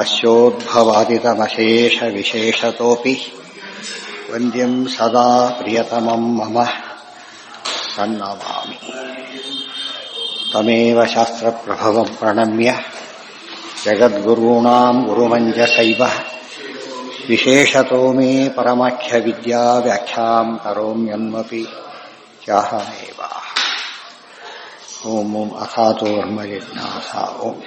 ಅಸ್ಯೋದ್ಭವಾದಿತಮಶೇಷವಿಶೇಷತೋಪಿ ವಂದ್ಯಂ ಸದಾ ಪ್ರಿಯತಮಂ ಮಮ ಸನ್ನಮಾಮಿ. ತಮೇವ ಶಾಸ್ತ್ರಪ್ರಭವಂ ಪ್ರಣಮ್ಯ ಜಗದ್ಗುರುಣಾಂ ಗುರುಮಂಜಸೈವ ವಿಶೇಷತೋ ಮೇ ಪರಮಾಖ್ಯವಿದ್ಯಾ ವ್ಯಾಖ್ಯಾಂ ಕರೋಮ್ಯನ್ಮಪಿ ಚಾಹಮೇವ. ಓಂ ಓಂ ಅಥಾತೋ ಬ್ರಹ್ಮ ಜಿಜ್ಞಾಸ. ಓಂ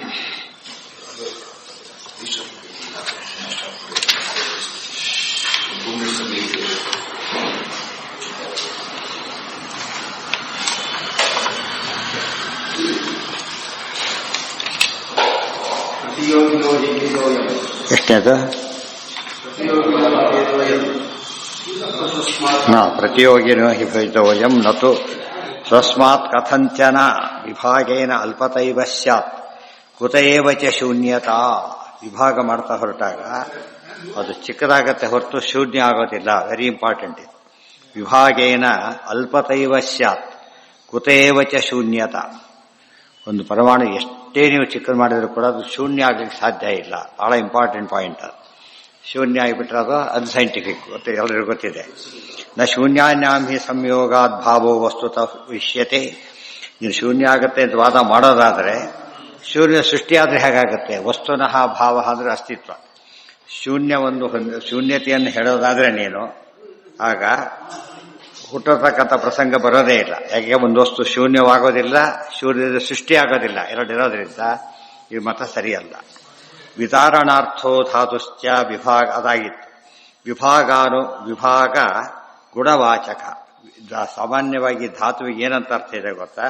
ಎಷ್ಟನೇದು? ಪ್ರತಿಯೋಗಿನೋ ಹಿ ಭೇದೋಯಂ ನತು ಸ್ವಸ್ಮಾತ್ ಕಥಂಚನ ವಿಭಾಗೇನ ಅಲ್ಪತೈವ ಸ್ಯಾತ್ ಕುತಯೇವ ಚ ಶೂನ್ಯತಾ. ವಿಭಾಗ ಮಾಡ್ತಾ ಹೊರಟಾಗ ಅದು ಚಿಕ್ಕದಾಗತ್ತೆ ಹೊರತು ಶೂನ್ಯ ಆಗೋದಿಲ್ಲ. ವೆರಿ ಇಂಪಾರ್ಟೆಂಟ್ ಇದು. ವಿಭಾಗೇನ ಅಲ್ಪತೈವ ಸ್ಯಾತ್ ಕುತಯೇವ ಚ ಶೂನ್ಯತಾ. ಒಂದು ಪರಮಾಣು ಎಷ್ಟೇ ನೀವು ಚಿಕ್ಕದು ಮಾಡಿದರೂ ಕೂಡ ಅದು ಶೂನ್ಯ ಆಗಲಿಕ್ಕೆ ಸಾಧ್ಯ ಇಲ್ಲ. ಬಹಳ ಇಂಪಾರ್ಟೆಂಟ್ ಪಾಯಿಂಟ್ ಅದು. ಶೂನ್ಯ ಆಗಿಬಿಟ್ರೆ ಅದು ಅನ್ಸೈಂಟಿಫಿಕ್, ಎಲ್ಲರಿಗೂ ಗೊತ್ತಿದೆ. ನ ಶೂನ್ಯಾನ್ಯಾಂ ಹಿ ಸಂಯೋಗಾದ್ ಭಾವೋ ವಸ್ತುತಃ ವಿಷ್ಯತೆ. ನೀವು ಶೂನ್ಯ ಆಗುತ್ತೆ ಅಂತ ವಾದ ಮಾಡೋದಾದರೆ ಶೂನ್ಯ ಸೃಷ್ಟಿಯಾದರೆ ಹೇಗಾಗುತ್ತೆ? ವಸ್ತುನಃ ಭಾವ ಅಂದರೆ ಅಸ್ತಿತ್ವ. ಶೂನ್ಯತೆಯನ್ನು ಹೇಳೋದಾದರೆ ನೀನು ಆಗ ಹುಟ್ಟತಕ್ಕಂಥ ಪ್ರಸಂಗ ಬರೋದೇ ಇಲ್ಲ. ಯಾಕೆ? ಒಂದು ವಸ್ತು ಶೂನ್ಯವಾಗೋದಿಲ್ಲ, ಶೂನ್ಯದ ಸೃಷ್ಟಿ ಆಗೋದಿಲ್ಲ. ಎರಡಿರೋದ್ರಿಂದ ಈ ಮತ ಸರಿಯಲ್ಲ. ವಿತಾರಣಾರ್ಥೋ ಧಾತುಶ್ಚ ವಿಭಾಗ ಅದಾಗಿತ್ತು. ವಿಭಾಗ ಗುಣವಾಚಕ. ಸಾಮಾನ್ಯವಾಗಿ ಧಾತುವಿಗೆ ಏನಂತ ಅರ್ಥ ಇದೆ ಗೊತ್ತಾ?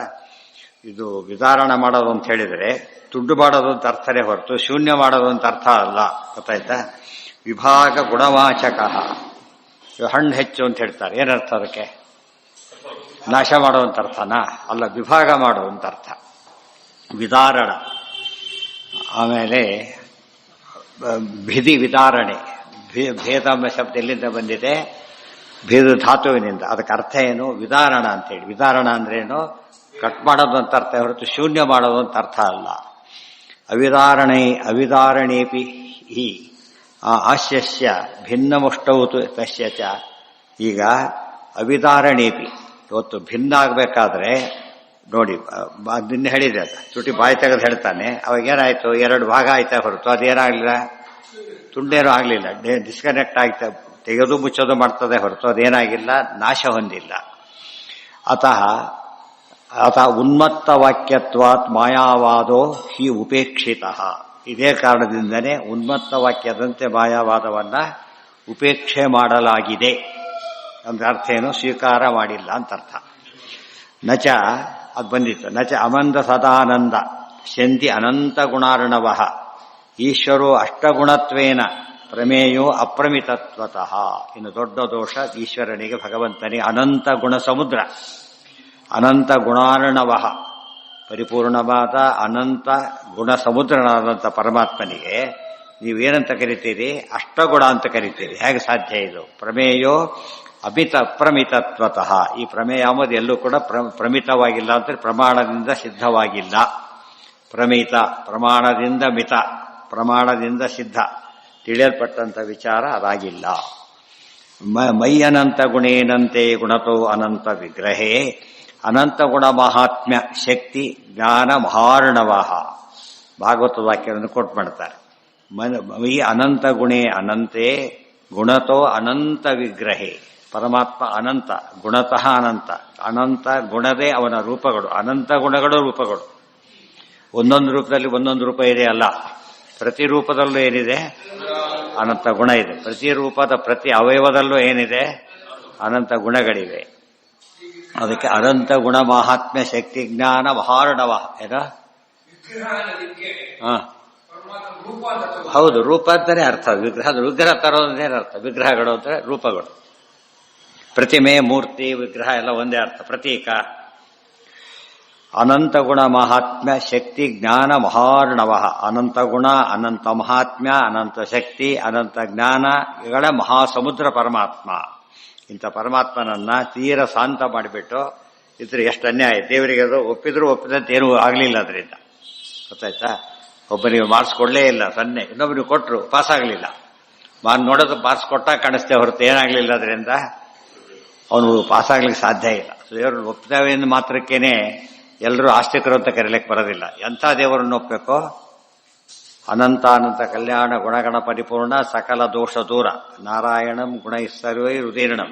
ಇದು ವಿದಾರಣ ಮಾಡೋದು ಅಂತ ಹೇಳಿದರೆ ತುಂಡು ಮಾಡೋದು ಅಂತ ಅರ್ಥನೇ ಹೊರತು ಶೂನ್ಯ ಮಾಡೋದು ಅಂತ ಅರ್ಥ ಅಲ್ಲ. ಗೊತ್ತಾಯ್ತಾ? ವಿಭಾಗ ಗುಣವಾಚಕ. ಹಣ್ಣು ಹೆಚ್ಚು ಅಂತ ಹೇಳ್ತಾರೆ. ಏನರ್ಥ ಅದಕ್ಕೆ? ನಾಶ ಮಾಡುವಂತ ಅರ್ಥನಾ? ಅಲ್ಲ, ವಿಭಾಗ ಮಾಡುವಂತ ಅರ್ಥ ವಿದಾರಣ. ಆಮೇಲೆ ಭಿದಿ ವಿದಾರಣೆ. ಭೇದ ಎಂಬ ಶಬ್ದ ಎಲ್ಲಿಂದ ಬಂದಿದೆ? ಭೇದ ಧಾತುವಿನಿಂದ. ಅದಕ್ಕೆ ಅರ್ಥ ಏನು? ವಿದಾರಣ ಅಂತೇಳಿ. ವಿದಾರಣ ಅಂದ್ರೇನು? ಕಟ್ ಮಾಡೋದು ಅಂತ ಅರ್ಥ ಹೊರತು ಶೂನ್ಯ ಮಾಡೋದು ಅಂತ ಅರ್ಥ ಅಲ್ಲ. ಅವಿದಾರಣೇಪಿ ಹಿ ಆಸ್ಯಸ್ಯ ಭಿನ್ನಮುಷ್ಟೌತು ತಸ್ಯ ಚ. ಈಗ ಅವಿದಾರಣೇಪಿ ಇವತ್ತು ಭಿನ್ನ ಆಗಬೇಕಾದ್ರೆ ನೋಡಿ, ನಿನ್ನೆ ಹೇಳಿದೆ ಅದು. ತುಟಿ ಬಾಯಿ ತೆಗೆದು ಹೇಳ್ತಾನೆ, ಅವಾಗೇನಾಯ್ತು? ಎರಡು ಭಾಗ ಆಯ್ತಾ ಹೊರತು ಅದೇನಾಗಲಿಲ್ಲ, ತುಂಡೇನೂ ಆಗಲಿಲ್ಲ. ಡಿಸ್ಕನೆಕ್ಟ್ ಆಗ್ತಾ ತೆಗೆದು ಮುಚ್ಚೋದು ಮಾಡ್ತದೆ ಹೊರತು ಅದೇನಾಗಿಲ್ಲ, ನಾಶ ಹೊಂದಿಲ್ಲ. ಅತ ಉನ್ಮತ್ತ ವಾಕ್ಯತ್ವಾತ್ ಮಾಯಾವಾದೋ ಹಿ ಉಪೇಕ್ಷಿತ. ಇದೇ ಕಾರಣದಿಂದನೇ ಉನ್ಮತ್ತ ವಾಕ್ಯದಂತೆ ಮಾಯಾವಾದವನ್ನ ಉಪೇಕ್ಷೆ ಮಾಡಲಾಗಿದೆ. ಅಂದ್ರೆ ಅರ್ಥ ಏನು? ಸ್ವೀಕಾರ ಮಾಡಿಲ್ಲ ಅಂತ ಅರ್ಥ. ನಚ ಅದು ಬಂದಿತ್ತು. ನಚ ಅಮಂದ ಸದಾನಂದ ಶಂತಿ ಅನಂತ ಗುಣಾರ್ಣವ ಈಶ್ವರೋ ಅಷ್ಟಗುಣತ್ವೇನ ಪ್ರಮೇಯೋ ಅಪ್ರಮಿತತ್ವತಃ. ಇನ್ನು ದೊಡ್ಡ ದೋಷ ಈಶ್ವರನಿಗೆ, ಭಗವಂತನಿಗೆ ಅನಂತ ಗುಣ ಸಮುದ್ರ, ಅನಂತ ಗುಣಾರ್ಣವ, ಪರಿಪೂರ್ಣವಾದ ಅನಂತ ಗುಣ ಸಮುದ್ರನಾದಂಥ ಪರಮಾತ್ಮನಿಗೆ ನೀವೇನಂತ ಕರಿತೀರಿ? ಅಷ್ಟಗುಣ ಅಂತ ಕರಿತೀರಿ. ಹೇಗೆ ಸಾಧ್ಯ ಇದು? ಪ್ರಮೇಯೋ ಅಪ್ರಮಿತತ್ವತಃ. ಈ ಪ್ರಮೇಯ ಎಂಬುದು ಎಲ್ಲೂ ಕೂಡ ಪ್ರಮಿತವಾಗಿಲ್ಲ ಅಂತ, ಪ್ರಮಾಣದಿಂದ ಸಿದ್ಧವಾಗಿಲ್ಲ. ಪ್ರಮಿತ ಪ್ರಮಾಣದಿಂದ ಮಿತ, ಪ್ರಮಾಣದಿಂದ ಸಿದ್ಧ, ತಿಳಿಯಲ್ಪಟ್ಟಂಥ ವಿಚಾರ ಅದಾಗಿಲ್ಲ. ಮೈ ಅನಂತ ಗುಣೇನಂತೆ ಗುಣತೋ ಅನಂತ ವಿಗ್ರಹೇ ಅನಂತ ಗುಣ ಮಹಾತ್ಮ್ಯ ಶಕ್ತಿ ಜ್ಞಾನ ಮಹಾರ್ಣವ. ಭಾಗವತ ವಾಕ್ಯವನ್ನು ಕೋಟ್ ಮಾಡ್ತಾರೆ. ಮೈ ಅನಂತ ಗುಣೇ ಅನಂತೆ ಗುಣತೋ ಅನಂತ ವಿಗ್ರಹೇ. ಪರಮಾತ್ಮ ಅನಂತ, ಗುಣತಃ ಅನಂತ. ಅನಂತ ಗುಣದೇ ಅವನ ರೂಪಗಳು, ಅನಂತ ಗುಣಗಳು ರೂಪಗಳು. ಒಂದೊಂದು ರೂಪದಲ್ಲಿ ಒಂದೊಂದು ರೂಪ ಇದೆ ಅಲ್ಲ, ಪ್ರತಿ ರೂಪದಲ್ಲೂ ಏನಿದೆ? ಅನಂತ ಗುಣ ಇದೆ. ಪ್ರತಿ ರೂಪದ ಪ್ರತಿ ಅವಯವದಲ್ಲೂ ಏನಿದೆ? ಅನಂತ ಗುಣಗಳಿವೆ. ಅದಕ್ಕೆ ಅನಂತ ಗುಣ ಮಹಾತ್ಮ್ಯ ಶಕ್ತಿ ಜ್ಞಾನ ಮಹಾರ್ಣವ. ಏನ? ಹೌದು, ರೂಪ ಅಂತಾನೆ ಅರ್ಥ. ವಿಗ್ರಹ ತರೋದೇನೆ ಅರ್ಥ. ವಿಗ್ರಹಗಳು ಅಂದ್ರೆ ರೂಪಗಳು. ಪ್ರತಿಮೆ, ಮೂರ್ತಿ, ವಿಗ್ರಹ ಎಲ್ಲ ಒಂದೇ ಅರ್ಥ, ಪ್ರತೀಕ. ಅನಂತ ಗುಣ ಮಹಾತ್ಮ್ಯ ಶಕ್ತಿ ಜ್ಞಾನ ಮಹಾರ್ಣವ. ಅನಂತ ಗುಣ, ಅನಂತ ಮಹಾತ್ಮ್ಯ, ಅನಂತ ಶಕ್ತಿ, ಅನಂತ ಜ್ಞಾನ ಇವುಗಳ ಮಹಾಸಮುದ್ರ ಪರಮಾತ್ಮ. ಇಂಥ ಪರಮಾತ್ಮನನ್ನ ತೀರ ಶಾಂತ ಮಾಡಿಬಿಟ್ಟು ಇದ್ರೆ ಎಷ್ಟು ಅನ್ಯಾಯ. ದೇವರಿಗೆ ಅದು ಒಪ್ಪಿದ್ರು ಒಪ್ಪಿದಂತೆ ಏನೂ ಆಗಲಿಲ್ಲ. ಅದರಿಂದ ಗೊತ್ತಾಯ್ತಾ? ಒಬ್ಬನಿಗೆ ಮಾರ್ಕ್ಸ್ ಕೊಡಲೇ ಇಲ್ಲ ಸನ್ನೆ, ಇನ್ನೊಬ್ಬನಿಗೆ ಕೊಟ್ಟರು ಪಾಸ್ ಆಗಲಿಲ್ಲ. ನೋಡೋದು ಮಾರ್ಕ್ಸ್ ಕೊಟ್ಟಾಗ ಕಾಣಿಸ್ತೇ ಹೊರತು ಏನಾಗಲಿಲ್ಲ ಅದರಿಂದ ಅವನು ಪಾಸ್ ಆಗ್ಲಿಕ್ಕೆ ಸಾಧ್ಯ ಇಲ್ಲ. ದೇವರು ಒಪ್ತೇವೆ ಮಾತ್ರಕ್ಕೇನೆ ಎಲ್ಲರೂ ಆಸ್ತಿಕರು ಅಂತ ಕರೀಲಿಕ್ಕೆ ಬರೋದಿಲ್ಲ. ಎಂಥ ದೇವರನ್ನು ಒಪ್ಪಬೇಕೋ ಅನಂತ ಅನಂತ ಕಲ್ಯಾಣ ಗುಣಗಣ ಪರಿಪೂರ್ಣ ಸಕಲ ದೋಷ ದೂರ ನಾರಾಯಣಂ ಗುಣ ಸರ್ವೈ ಹೃದಯಣಂ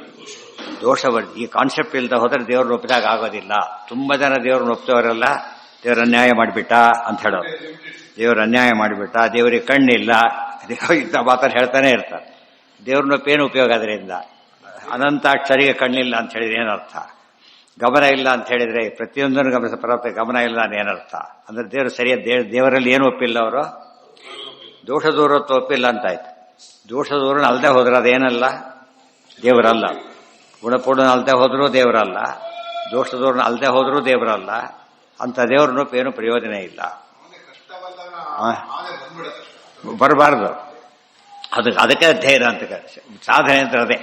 ದೋಷವರ್ಜಿ. ಈ ಕಾನ್ಸೆಪ್ಟ್ ಇಲ್ಲದೆ ಹೋದ್ರೆ ದೇವ್ರನ್ನ ಒಪ್ಪಿದಾಗ ಆಗೋದಿಲ್ಲ. ತುಂಬಾ ಜನ ದೇವ್ರನ್ನ ಒಪ್ತವರೆಲ್ಲ ದೇವ್ರ ಅನ್ಯಾಯ ಮಾಡಿಬಿಟ್ಟ ಅಂತ ಹೇಳೋರು. ದೇವ್ರ ಅನ್ಯಾಯ ಮಾಡಿಬಿಟ್ಟ, ದೇವರಿಗೆ ಕಣ್ಣಿಲ್ಲ, ಇಂಥ ಮಾತನ್ನು ಹೇಳ್ತಾನೆ ಇರ್ತಾರೆ. ದೇವ್ರನ್ನೊಪ್ಪೇನು ಉಪಯೋಗ ಅದರಿಂದ? ಅನಂತಾಕ್ಷರಿಗೆ ಕಣ್ಣಿಲ್ಲ ಅಂತ ಹೇಳಿದ್ರೆ ಏನರ್ಥ? ಗಮನ ಇಲ್ಲ ಅಂತ ಹೇಳಿದ್ರೆ ಪ್ರತಿಯೊಂದನ್ನು ಗಮನ ಇಲ್ಲ ಅಂತ ಏನರ್ಥ? ಅಂದ್ರೆ ದೇವರು ಸರಿಯಾದ ದೇವರಲ್ಲಿ ಏನು ಒಪ್ಪಿಲ್ಲ, ಅವರು ದೋಷ ದೂರತ್ವ ಒಪ್ಪಿಲ್ಲ ಅಂತಾಯ್ತು. ದೋಷ ದೂರನ ಅಲ್ಲದೆ ಹೋದ್ರೆ ಅದೇನಲ್ಲ, ದೇವರಲ್ಲ. ಗುಣಪೂರ್ಣ ಅಲ್ಲದೆ ಹೋದ್ರೂ ದೇವರಲ್ಲ, ದೋಷ ದೂರನ ಅಲ್ಲದೆ ಹೋದ್ರೂ ದೇವರಲ್ಲ. ಅಂತ ದೇವ್ರನ್ನೊಪ್ಪು ಏನು ಪ್ರಯೋಜನ ಇಲ್ಲ, ಬರಬಾರ್ದು. ಅದಕ್ಕೆ ಧೈರ್ಯ ಅಂತ ಸಾಧನೆ ಅಂತ ಅದೇ.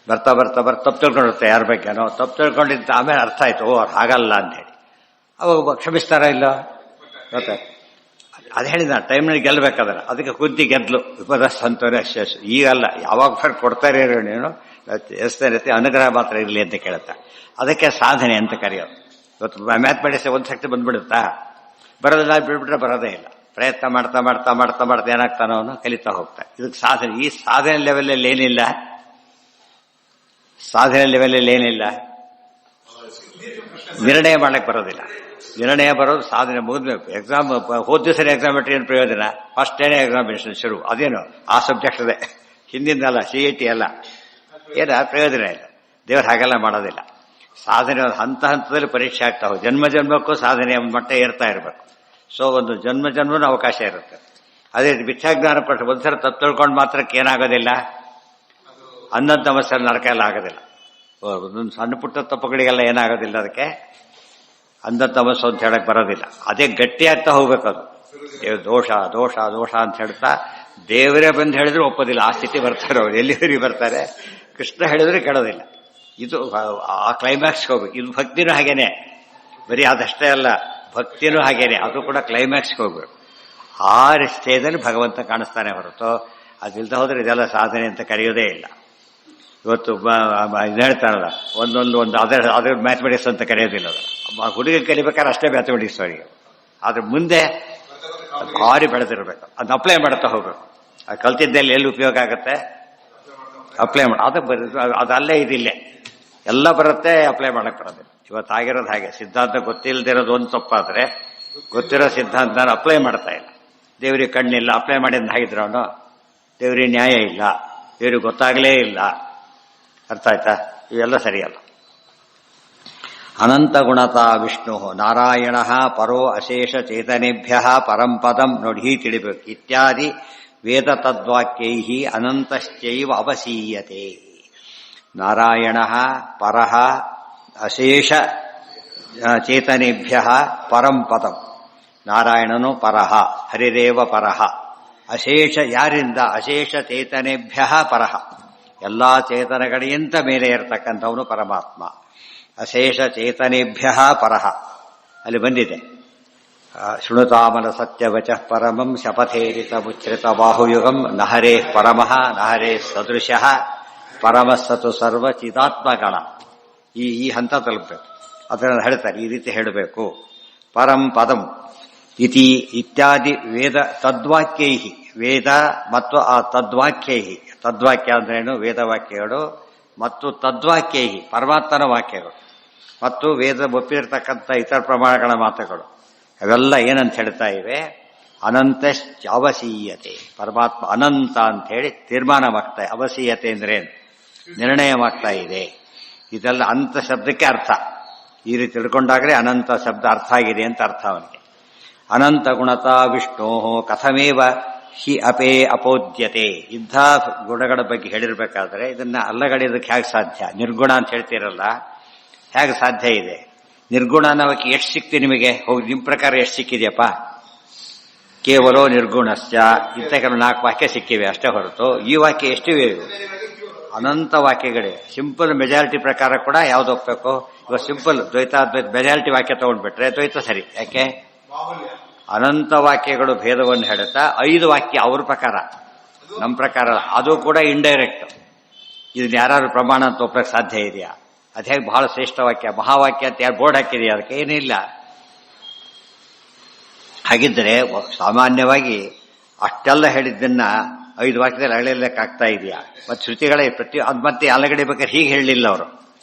ಬರ್ತಾ ಬರ್ತಾ ಬರ್ತಾ ತಪ್ಪು ತಿಳ್ಕೊಂಡಿರುತ್ತೆ, ಯಾರ ಬಗ್ಗೆನೋ ತಪ್ಪು ತಿಳ್ಕೊಂಡಿದ್ದ ಆಮೇಲೆ ಅರ್ಥ ಆಯ್ತು, ಓ ಹಾಗಲ್ಲ ಅಂತೇಳಿ ಅವಾಗ ಕ್ಷಮಿಸ್ತಾರ ಇಲ್ಲ ಗೊತ್ತ. ಅದು ಹೇಳಿದ ಟೈಮ್ನಲ್ಲಿ ಗೆಲ್ಲಬೇಕಾದ್ರೆ ಅದಕ್ಕೆ ಕುಂತಿ ಗೆದ್ಲು ವಿಪದಸ್ ಅಂತವ್ರೆ ಅಷ್ಟೇ. ಈಗಲ್ಲ, ಯಾವಾಗ ಫರ್ ಕೊಡ್ತಾರೆ ನೀನು ಎಸ್ತಾರತ್ತೆ, ಅನುಗ್ರಹ ಮಾತ್ರ ಇರಲಿ ಅಂತ ಕೇಳುತ್ತಾ. ಅದಕ್ಕೆ ಸಾಧನೆ ಅಂತ ಕರೆಯೋದು. ಇವತ್ತು ಮ್ಯಾಥಮೆಟಿಕ್ಸ್ ಒಂದು ಶಕ್ತಿ ಬಂದ್ಬಿಡುತ್ತಾ? ಬರೋದಿಲ್ಲ, ಬಿಡ್ಬಿಟ್ರೆ ಬರೋದೇ ಇಲ್ಲ. ಪ್ರಯತ್ನ ಮಾಡ್ತಾ ಮಾಡ್ತಾ ಮಾಡ್ತಾ ಮಾಡ್ತಾ ಏನಾಗ್ತಾನೋ ಅವನು ಕಲಿತಾ ಹೋಗ್ತಾ. ಇದಕ್ಕೆ ಸಾಧನೆ. ಈ ಸಾಧನೆ ಲೆವೆಲಲ್ಲಿ ಏನಿಲ್ಲ, ಸಾಧನೆ ಲೆವೆಲಲ್ಲಿ ಏನಿಲ್ಲ, ನಿರ್ಣಯ ಮಾಡ್ಲಿಕ್ಕೆ ಬರೋದಿಲ್ಲ. ನಿರ್ಣಯ ಬರೋದು ಸಾಧನೆ ಮುಗಿದ್ಬೇಕು. ಎಕ್ಸಾಮ್ ಹೋದ ದಿವಸ ಎಕ್ಸಾಮ್ ಬಿಟ್ಟರೆ ಏನು ಪ್ರಯೋಜನ? ಫಸ್ಟ್ ಡೇನೇ ಎಕ್ಸಾಮಿನೇಷನ್ ಶುರು. ಅದೇನು ಆ ಸಬ್ಜೆಕ್ಟ್ ಅದೇ, ಹಿಂದಿಂದಲ್ಲ, CET ಅಲ್ಲ, ಏನ ಪ್ರಯೋಜನ ಇಲ್ಲ. ದೇವರು ಹಾಗೆಲ್ಲ ಮಾಡೋದಿಲ್ಲ. ಸಾಧನೆ ಹಂತ ಹಂತದಲ್ಲಿ ಪರೀಕ್ಷೆ ಆಗ್ತಾ ಹೋಗಿ ಜನ್ಮ ಜನ್ಮಕ್ಕೂ ಸಾಧನೆ ಒಂದು ಮಟ್ಟ ಏರ್ತಾ ಇರಬೇಕು. ಸೊ ಒಂದು ಜನ್ಮ ಜನ್ಮನೂ ಅವಕಾಶ ಇರುತ್ತೆ. ಅದೇ ಮಿಥ್ಯಾಜ್ಞಾನ ಕೊಟ್ಟು ಒಂದ್ಸಲ ತಪ್ಪು ತಿಳ್ಕೊಂಡು ಮಾತ್ರಕ್ಕೆ ಏನಾಗೋದಿಲ್ಲ, ಅನ್ನದ ಸಮಸ್ಯೆ ನರಕ ಎಲ್ಲ ಆಗೋದಿಲ್ಲ. ಒಂದೊಂದು ಸಣ್ಣ ಪುಟ್ಟ ತಪ್ಪುಗಳಿಗೆಲ್ಲ ಏನಾಗೋದಿಲ್ಲ, ಅದಕ್ಕೆ ಅಂಧ ತಮಸ್ಸು ಅಂತ ಹೇಳಕ್ ಬರೋದಿಲ್ಲ. ಅದೇ ಗಟ್ಟಿ ಆಗ್ತಾ ಹೋಗ್ಬೇಕು. ಅದು ದೋಷ ದೋಷ ದೋಷ ಅಂತ ಹೇಳ್ತಾ ದೇವರೇ ಬಂದು ಹೇಳಿದ್ರು ಒಪ್ಪೋದಿಲ್ಲ. ಆ ಸ್ಥಿತಿ ಬರ್ತಾರೆ ಅವ್ರು. ಎಲ್ಲಿವರೆಗೆ ಬರ್ತಾರೆ? ಕೃಷ್ಣ ಹೇಳಿದ್ರೆ ಕೇಳೋದಿಲ್ಲ. ಇದು ಆ ಕ್ಲೈಮ್ಯಾಕ್ಸ್ ಹೋಗ್ಬೇಕು. ಇದು ಭಕ್ತಿನೂ ಹಾಗೇನೆ, ಬರೀ ಅದಷ್ಟೇ ಅಲ್ಲ, ಭಕ್ತಿನೂ ಹಾಗೇನೆ, ಅದು ಕೂಡ ಕ್ಲೈಮ್ಯಾಕ್ಸ್ಗೆ ಹೋಗ್ಬೇಕು. ಆ ಸ್ಟೇಜಲ್ಲಿ ಭಗವಂತ ಕಾಣಿಸ್ತಾನೆ ಹೊರತು ಅದಿಲ್ದ ಹೋದ್ರೆ ಇದೆಲ್ಲ ಸಾಧನೆ ಅಂತ ಕರೆಯೋದೇ ಇಲ್ಲ. ಇವತ್ತು ಇದು ಹೇಳ್ತಾರಲ್ಲ, ಒಂದು ಅದ್ರ ಮ್ಯಾಥಮೆಟಿಕ್ಸ್ ಅಂತ ಕರೆಯೋದಿಲ್ಲ. ಅದು ಹುಡುಗ ಕಲಿಬೇಕಾದ್ರೆ ಅಷ್ಟೇ ಮ್ಯಾಥಮೆಟಿಕ್ಸ್ ಅವರಿಗೆ. ಆದ್ರೆ ಮುಂದೆ ಭಾರಿ ಬೆಳೆದಿರ್ಬೇಕು, ಅದನ್ನ ಅಪ್ಲೈ ಮಾಡ್ತಾ ಹೋಗ್ಬೇಕು. ಅದು ಕಲ್ತಿದ್ದಲ್ಲಿ ಎಲ್ಲಿ ಉಪಯೋಗ ಆಗುತ್ತೆ, ಅಪ್ಲೈ ಮಾಡಿ. ಅದಲ್ಲೇ ಇದಿಲ್ಲೇ ಎಲ್ಲ ಬರುತ್ತೆ, ಅಪ್ಲೈ ಮಾಡಕ್ ಬರೋದಿಲ್ಲ. ಇವತ್ತಾಗಿರೋದು ಹಾಗೆ. ಸಿದ್ಧಾಂತ ಗೊತ್ತಿಲ್ಲದಿರೋದು ಒಂದು ತಪ್ಪಾದ್ರೆ ಗೊತ್ತಿರೋ ಸಿದ್ಧಾಂತ ಅಪ್ಲೈ ಮಾಡ್ತಾ ಇಲ್ಲ. ದೇವ್ರಿಗೆ ಕಣ್ಣಿಲ್ಲ, ಅಪ್ಲೈ ಮಾಡಿದ ಹಾಗಿದ್ರು ಅವನು. ದೇವ್ರಿಗೆ ನ್ಯಾಯ ಇಲ್ಲ, ದೇವ್ರಿಗೆ ಗೊತ್ತಾಗಲೇ ಇಲ್ಲ. ಅರ್ಥ ಆಯ್ತಾ? ಇವೆಲ್ಲ ಸರಿಯಲ್ಲ. ಅನಂತ ಗುಣತಾ ವಿಷ್ಣು ನಾರಾಯಣ ಪರೋ ಅಶೇಷ ಚೇತನೇಭ್ಯ ಪರಂಪದಂ ನೋಡಿ ಹೀಗೆ ತಿಳಿಬೇಕು. ಇತ್ಯಾದಿ ವೇದ ತದ್ವಾಕ್ಯೈ ಅನಂತಶ್ಚೈವ ಅವಸೀಯತೆ. ನಾರಾಯಣ ಪರಃ ಅಶೇಷ ಚೇತನೇಭ್ಯ ಪರಂಪದಂ. ನಾರಾಯಣನು ಪರಃ, ಹರಿರೇವ ಪರಃ. ಅಶೇಷ ಯಾರಿಂದ? ಅಶೇಷ ಚೇತನೇಭ್ಯ ಪರಃ, ಎಲ್ಲಾ ಚೇತನಗಳಿಗಿಂತ ಮೇಲೆ ಇರತಕ್ಕಂಥವನು ಪರಮಾತ್ಮ. ಅಶೇಷ ಚೇತನೇಭ್ಯ ಪರಃ ಅಲ್ಲಿ ಬಂದಿದೆ. ಶೃಣುತಾಮನ ಸತ್ಯವಚ ಪರಮಂ ಶಪಥೇರಿತ ಮುಚ್ರಿತ ಬಾಹುಯುಗಂ ನಹರೇ ಪರಮಃ ನಹರೇ ಸದೃಶಃ ಪರಮಸ್ಸತು ಸರ್ವ ಚಿದಾತ್ಮಗಣ. ಈ ಹಂತ ತಲುಪಬೇಕು. ಅದನ್ನು ಹೇಳ್ತಾರೆ, ಈ ರೀತಿ ಹೇಳಬೇಕು. ಪರಂ ಪದಂ ಇತಿ ಇತ್ಯಾದಿ ವೇದ ತದ್ವಾಕ್ಯೈ, ವೇದ ಮತ್ತು ಆ ತದ್ವಾಕ್ಯೈ. ತದ್ವಾಕ್ಯ ಅಂದ್ರೇನು? ವೇದವಾಕ್ಯಗಳು ಮತ್ತು ತದ್ವಾಕ್ಯೈ ಪರಮಾತ್ಮನ ವಾಕ್ಯಗಳು ಮತ್ತು ವೇದ ಒಪ್ಪಿರ್ತಕ್ಕಂಥ ಇತರ ಪ್ರಮಾಣಗಳ ಮಾತುಗಳು ಅವೆಲ್ಲ ಏನಂತ ಹೇಳ್ತಾ ಇವೆ? ಅನಂತ ಅವಸೀಯತೆ. ಪರಮಾತ್ಮ ಅನಂತ ಅಂತ ಹೇಳಿ ತೀರ್ಮಾನವಾಗ್ತಾ ಇದೆ. ಅವಸೀಯತೆ ಅಂದ್ರೇನು? ನಿರ್ಣಯವಾಗ್ತಾ ಇದೆ. ಇದೆಲ್ಲ ಅನಂತ ಶಬ್ದಕ್ಕೆ ಅರ್ಥ. ಈ ರೀತಿ ತಿಳ್ಕೊಂಡಾಗಲೇ ಅನಂತ ಶಬ್ದ ಅರ್ಥ ಆಗಿದೆ ಅಂತ ಅರ್ಥ ಅವನಿಗೆ. ಅನಂತ ಗುಣತಾ ವಿಷ್ಣು ಕಥಮೇವ ಹಿ ಅಪೇ ಅಪೋದ್ಯತೆ. ಇಂಥ ಗುಣಗಳ ಬಗ್ಗೆ ಹೇಳಿರ್ಬೇಕಾದ್ರೆ ಇದನ್ನ ಅಲ್ಲಗಡಿಯೋದಕ್ಕೆ ಹೇಗೆ ಸಾಧ್ಯ? ನಿರ್ಗುಣ ಅಂತ ಹೇಳ್ತೀರಲ್ಲ, ಹೇಗೆ ಸಾಧ್ಯ ಇದೆ? ನಿರ್ಗುಣ ಅನ್ನೋಕ್ಕೆ ಎಷ್ಟು ಸಿಕ್ತಿ ನಿಮಗೆ? ಹೋಗಿ ನಿಮ್ಮ ಪ್ರಕಾರ ಎಷ್ಟು ಸಿಕ್ಕಿದೆಯಪ್ಪ? ಕೇವಲೋ ನಿರ್ಗುಣಶ್ಚ ಇಂಥ ಕೆಲವು 4 ವಾಕ್ಯ ಸಿಕ್ಕಿವೆ ಅಷ್ಟೇ ಹೊರತು ಈ ವಾಕ್ಯ ಎಷ್ಟಿವೆ? ಅನಂತ ವಾಕ್ಯಗಳೇ. ಸಿಂಪಲ್ ಮೆಜಾರಿಟಿ ಪ್ರಕಾರ ಕೂಡ ಯಾವ್ದು ಒಪ್ಪಬೇಕು? ಇವಾಗ ಸಿಂಪಲ್ ದ್ವೈತ ಮೆಜಾರಿಟಿ ವಾಕ್ಯ ತಗೊಂಡ್ಬಿಟ್ರೆ ದ್ವೈತ ಸರಿ. ಯಾಕೆ? ಅನಂತ ವಾಕ್ಯಗಳು ಭೇದವನ್ನು ಹೇಳುತ್ತಾ 5 ವಾಕ್ಯ ಅವ್ರ ಪ್ರಕಾರ, ನಮ್ಮ ಪ್ರಕಾರ ಅದು ಕೂಡ ಇಂಡೈರೆಕ್ಟ್. ಇದನ್ನ ಯಾರು ಪ್ರಮಾಣ ಅಂತ ಒಪ್ಪಕ್ಕೆ ಸಾಧ್ಯ ಇದೆಯಾ? ಅದು ಹೇಗೆ ಬಹಳ ಶ್ರೇಷ್ಠ ವಾಕ್ಯ, ಮಹಾವಾಕ್ಯ ಅಂತ ಯಾರು ಬೋರ್ಡ್ ಹಾಕಿದೆಯಾ? ಅದಕ್ಕೆ ಏನಿಲ್ಲ. ಹಾಗಿದ್ದರೆ ಸಾಮಾನ್ಯವಾಗಿ ಅಷ್ಟೆಲ್ಲ ಹೇಳಿದ್ದನ್ನ 5 ವಾಕ್ಯದಲ್ಲಿ ಅಳೆಯಲಿಕ್ಕಾಗ್ತಾ ಇದೆಯಾ? ಮತ್ತು ಶ್ರುತಿಗಳೇ ಅದು ಮತ್ತೆ ಅಲ್ಲಗಡಿಬೇಕಾದ್ರೆ ಹೀಗೆ ಹೇಳಲಿಲ್ಲ ಅವರು.